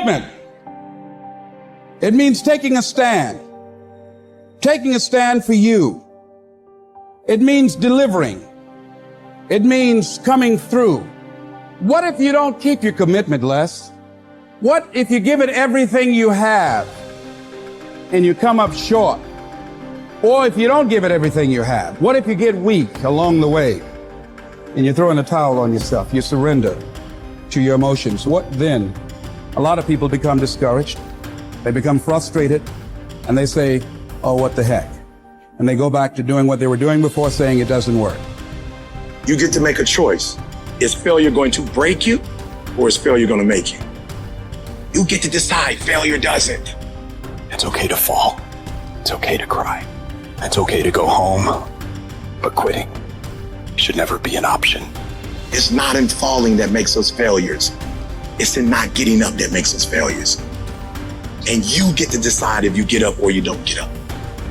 commitment. It means taking a stand. Taking a stand for you. It means delivering. It means coming through. What if you don't keep your commitment, Les? What if you give it everything you have and you come up short? Or if you don't give it everything you have, what if you get weak along the way and you throw in a towel on yourself, you surrender to your emotions? What then? A lot of people become discouraged, they become frustrated, and they say, oh, what the heck? And they go back to doing what they were doing before, saying it doesn't work. You get to make a choice. Is failure going to break you, or is failure going to make you? You get to decide. Failure doesn't. It's okay to fall. It's okay to cry. It's okay to go home. But quitting should never be an option. It's not in falling that makes us failures. It's in not getting up that makes us failures. And you get to decide if you get up or you don't get up.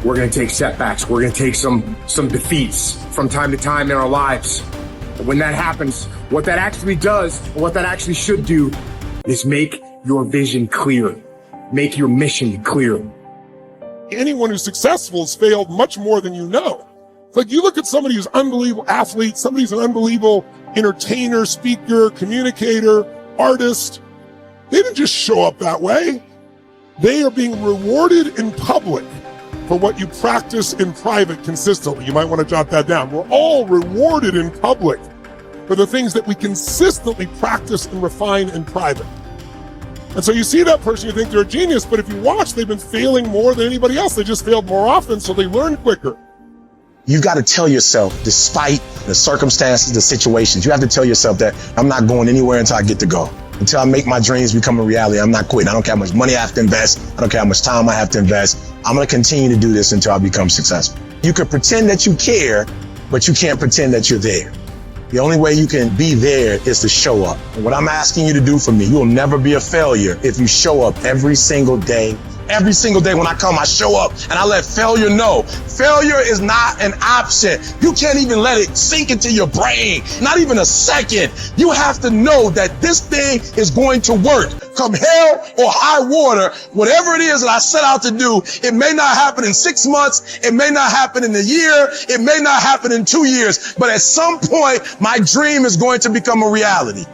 We're going to take setbacks. We're going to take some defeats from time to time in our lives. And when that happens, what that actually does, or what that actually should do, is make your vision clear. Make your mission clear. Anyone who's successful has failed much more than you know. It's like you look at somebody who's an unbelievable athlete, somebody who's an unbelievable entertainer, speaker, communicator, artist. They didn't just show up that way. They are being rewarded in public for what you practice in private consistently. You might want to jot that down. We're all rewarded in public for the things that we consistently practice and refine in private. And so you see that person, you think they're a genius, but if you watch, they've been failing more than anybody else. They just failed more often, so they learn quicker. You got to tell yourself, despite the circumstances, the situations, you have to tell yourself that I'm not going anywhere until I get to go. Until I make my dreams become a reality, I'm not quitting. I don't care how much money I have to invest. I don't care how much time I have to invest. I'm going to continue to do this until I become successful. You can pretend that you care, but you can't pretend that you're there. The only way you can be there is to show up. And what I'm asking you to do for me, you'll never be a failure if you show up every single day. Every single day when I come, I show up and I let failure know. Failure is not an option. You can't even let it sink into your brain, not even a second. You have to know that this thing is going to work. Come hell or high water, whatever it is that I set out to do, it may not happen in 6 months, it may not happen in a year, it may not happen in 2 years, but at some point, my dream is going to become a reality.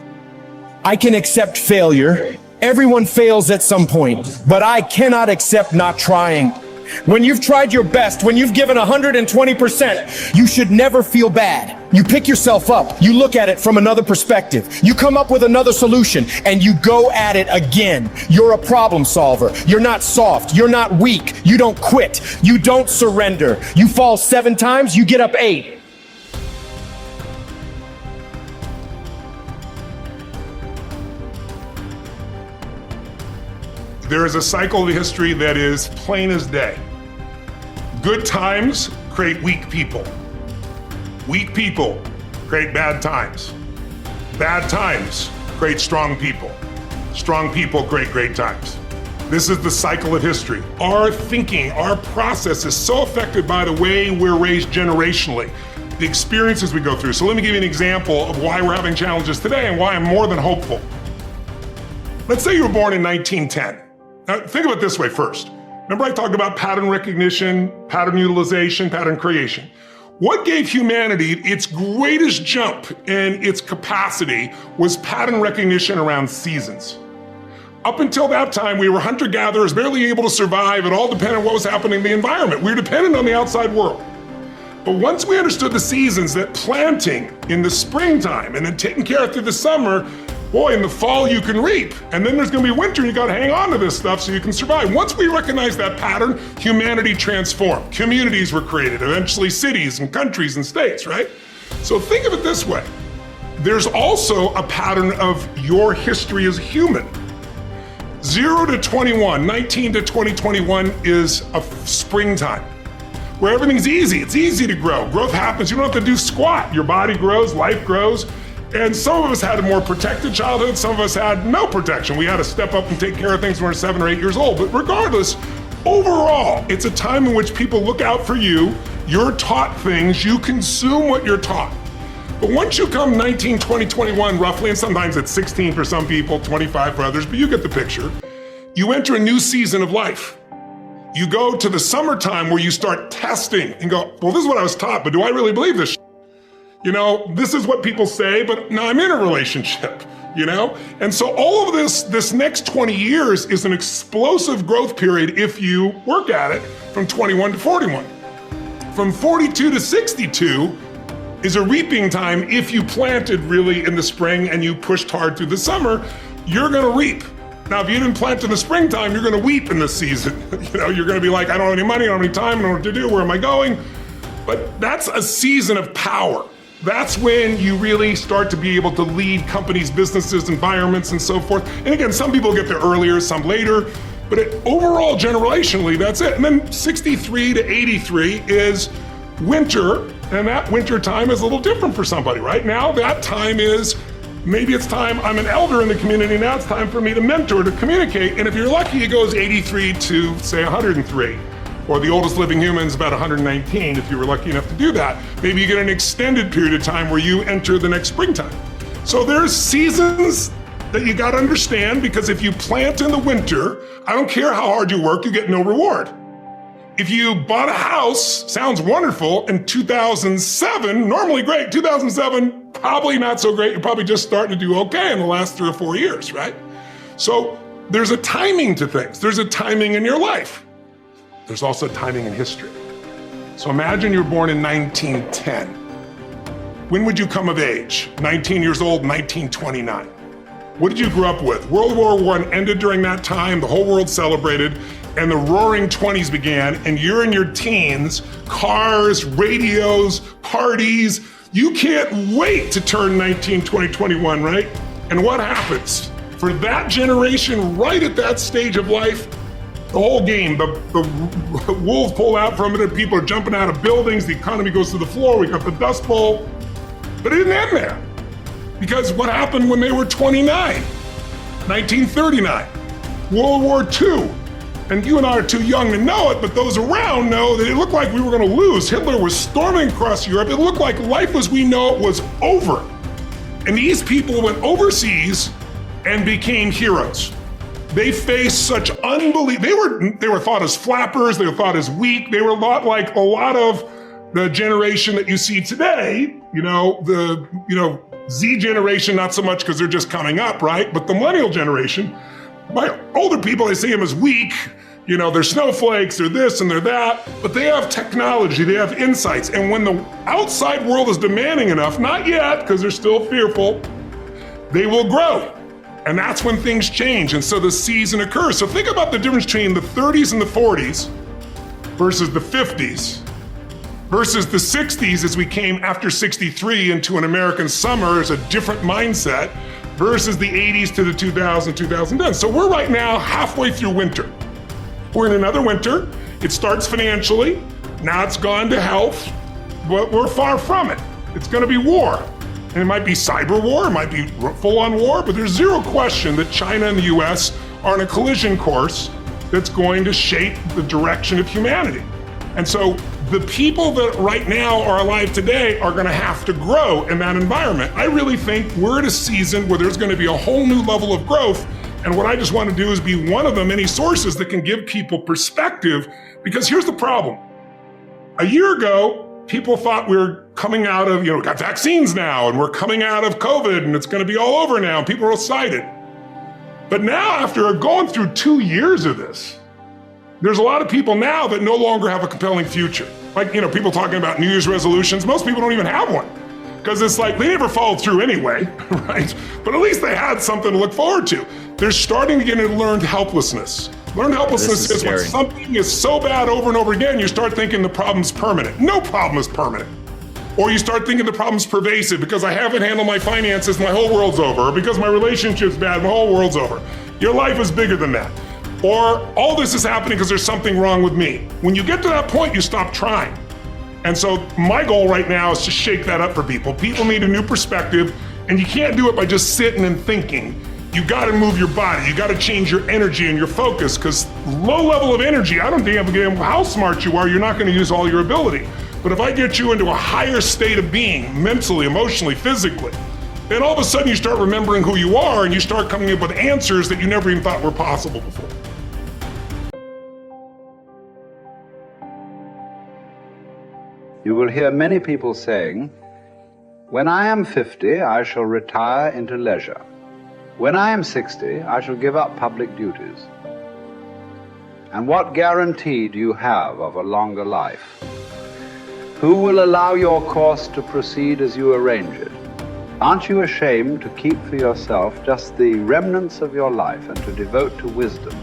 I can accept failure. Everyone fails at some point, but I cannot accept not trying. When you've tried your best, when you've given 120%, you should never feel bad. You pick yourself up, you look at it from another perspective, you come up with another solution, and you go at it again. You're a problem solver. You're not soft. You're not weak. You don't quit. You don't surrender. You fall 7 times, you get up 8. There is a cycle of history that is plain as day. Good times create weak people. Weak people create bad times. Bad times create strong people. Strong people create great times. This is the cycle of history. Our thinking, our process is so affected by the way we're raised generationally, the experiences we go through. So let me give you an example of why we're having challenges today and why I'm more than hopeful. Let's say you were born in 1910. Now, think of it this way first. Remember I talked about pattern recognition, pattern utilization, pattern creation. What gave humanity its greatest jump in its capacity was pattern recognition around seasons. Up until that time, we were hunter-gatherers, barely able to survive. It all depended on what was happening in the environment. We were dependent on the outside world. But once we understood the seasons, that planting in the springtime and then taking care of through the summer, boy, in the fall you can reap, and then there's gonna be winter, you gotta hang on to this stuff so you can survive. Once we recognized that pattern, humanity transformed. Communities were created, eventually cities and countries and states, right? So think of it this way. There's also a pattern of your history as a human. 0 to 21, 19 to 2021 is a springtime, where everything's easy. It's easy to grow. Growth happens, you don't have to do squat. Your body grows, life grows. And some of us had a more protected childhood, some of us had no protection. We had to step up and take care of things when we were 7 or 8 years old. But regardless, overall, it's a time in which people look out for you, you're taught things, you consume what you're taught. But once you come 19, 20, 21 roughly, and sometimes it's 16 for some people, 25 for others, but you get the picture, You enter a new season of life. You go to the summertime where you start testing and go, well, this is what I was taught, but do I really believe this? You know, this is what people say, but now I'm in a relationship, you know? And so all of this next 20 years is an explosive growth period if you work at it from 21 to 41. From 42 to 62 is a reaping time if you planted really in the spring and you pushed hard through the summer, you're gonna reap. Now, if you didn't plant in the springtime, you're gonna weep in this season. You know, you're gonna be like, I don't have any money, I don't have any time, I don't know what to do, where am I going? But that's a season of power. That's when you really start to be able to lead companies, businesses, environments, and so forth. And again, some people get there earlier, some later, but overall, generationally, that's it. And then 63 to 83 is winter, and that winter time is a little different for somebody. Right now, that time is, maybe it's time, I'm an elder in the community, now it's time for me to mentor, to communicate. And if you're lucky, it goes 83 to, say, 103. Or the oldest living human is about 119, if you were lucky enough to do that. Maybe you get an extended period of time where you enter the next springtime. So there's seasons that you gotta understand, because if you plant in the winter, I don't care how hard you work, you get no reward. If you bought a house, sounds wonderful, in 2007, normally great, 2007, probably not so great, you're probably just starting to do okay in the last 3 or 4 years, right? So there's a timing to things. There's a timing in your life. There's also timing in history. So imagine you were born in 1910. When would you come of age? 19 years old, 1929. What did you grow up with? World War I ended during that time, the whole world celebrated, and the roaring 20s began, and you're in your teens, cars, radios, parties. You can't wait to turn 19, 20, 21, right? And what happens? For that generation, right at that stage of life, the whole game, the wolves pull out from it, and people are jumping out of buildings, the economy goes to the floor, we got the Dust Bowl. But it didn't end there. Because what happened when they were 29? 1939, World War II. And you and I are too young to know it, but those around know that it looked like we were gonna lose. Hitler was storming across Europe. It looked like life as we know it was over. And these people went overseas and became heroes. They faced such unbelievable, they were thought as flappers, they were thought as weak, they were a lot like a lot of the generation that you see today, the Z generation, not so much because they're just coming up, right? But the millennial generation, by older people, they see them as weak, they're snowflakes, they're this and they're that, but they have technology, they have insights. And when the outside world is demanding enough, not yet, because they're still fearful, they will grow. And that's when things change. And so the season occurs. So think about the difference between the 30s and the 40s versus the 50s versus the 60s as we came after 63 into an American summer as a different mindset versus the 80s to the 2000s, 2010. So we're right now halfway through winter. We're in another winter. It starts financially. Now it's gone to health, but we're far from it. It's gonna be war. And it might be cyber war, it might be full-on war, but there's zero question that China and the US are on a collision course that's going to shape the direction of humanity. And so the people that right now are alive today are gonna have to grow in that environment. I really think we're at a season where there's gonna be a whole new level of growth. And what I just want to do is be one of the many sources that can give people perspective, because here's the problem. A year ago, people thought we were coming out of, we got vaccines now, and we're coming out of COVID, and it's gonna be all over now, and people are excited. But now, after going through 2 years of this, there's a lot of people now that no longer have a compelling future. Like, people talking about New Year's resolutions, most people don't even have one. Because it's like, they never followed through anyway, right? But at least they had something to look forward to. They're starting to get into learned helplessness. Learned helplessness is when something is so bad over and over again, you start thinking the problem's permanent. No problem is permanent. Or you start thinking the problem's pervasive because I haven't handled my finances, my whole world's over. Or because my relationship's bad, my whole world's over. Your life is bigger than that. Or all this is happening because there's something wrong with me. When you get to that point, you stop trying. And so my goal right now is to shake that up for people. People need a new perspective, and you can't do it by just sitting and thinking. You gotta move your body, you gotta change your energy and your focus, because low level of energy, I don't give a damn how smart you are, you're not gonna use all your ability. But if I get you into a higher state of being, mentally, emotionally, physically, then all of a sudden you start remembering who you are and you start coming up with answers that you never even thought were possible before. You will hear many people saying, "When I am 50, I shall retire into leisure. When I am 60, I shall give up public duties." And what guarantee do you have of a longer life? Who will allow your course to proceed as you arrange it? Aren't you ashamed to keep for yourself just the remnants of your life and to devote to wisdom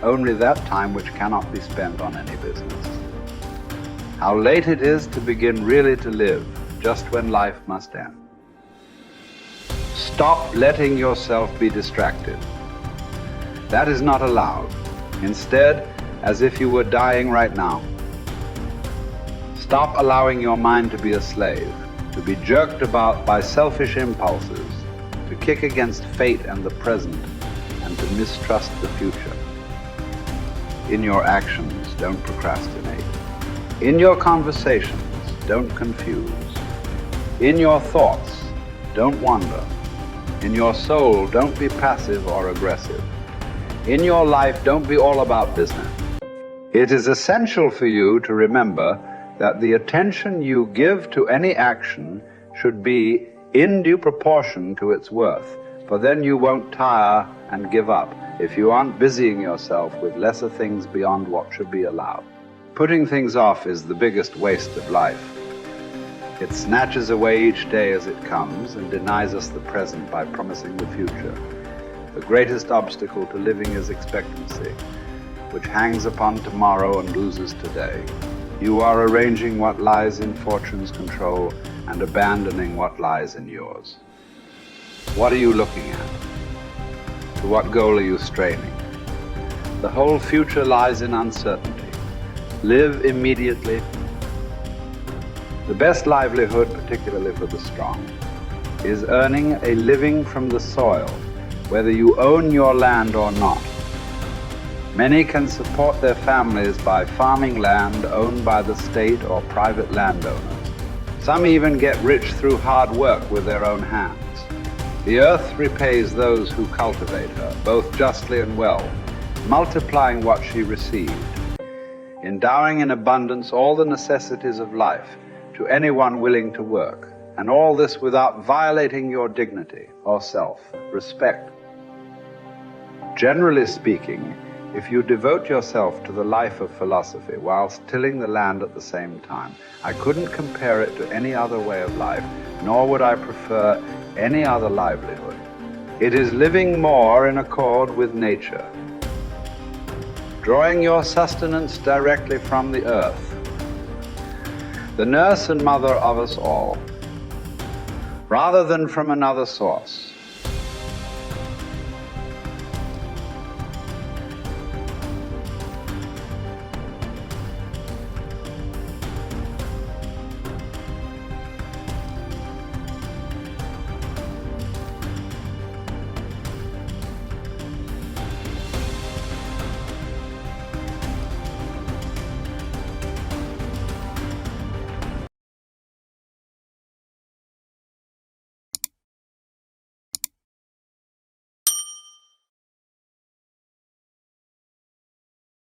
only that time which cannot be spent on any business? How late it is to begin really to live, just when life must end. Stop letting yourself be distracted. That is not allowed. Instead, as if you were dying right now. Stop allowing your mind to be a slave, to be jerked about by selfish impulses, to kick against fate and the present, and to mistrust the future. In your actions, don't procrastinate. In your conversations, don't confuse. In your thoughts, don't wander. In your soul, don't be passive or aggressive. In your life, don't be all about business. It is essential for you to remember that the attention you give to any action should be in due proportion to its worth, for then you won't tire and give up if you aren't busying yourself with lesser things beyond what should be allowed. Putting things off is the biggest waste of life. It snatches away each day as it comes and denies us the present by promising the future. The greatest obstacle to living is expectancy, which hangs upon tomorrow and loses today. You are arranging what lies in fortune's control and abandoning what lies in yours. What are you looking at? To what goal are you straining? The whole future lies in uncertainty. Live immediately. The best livelihood, particularly for the strong, is earning a living from the soil, whether you own your land or not. Many can support their families by farming land owned by the state or private landowners. Some even get rich through hard work with their own hands. The earth repays those who cultivate her, both justly and well, multiplying what she received, endowing in abundance all the necessities of life to anyone willing to work, and all this without violating your dignity or self-respect. Generally speaking, if you devote yourself to the life of philosophy whilst tilling the land at the same time, I couldn't compare it to any other way of life, nor would I prefer any other livelihood. It is living more in accord with nature, drawing your sustenance directly from the earth, the nurse and mother of us all, rather than from another source.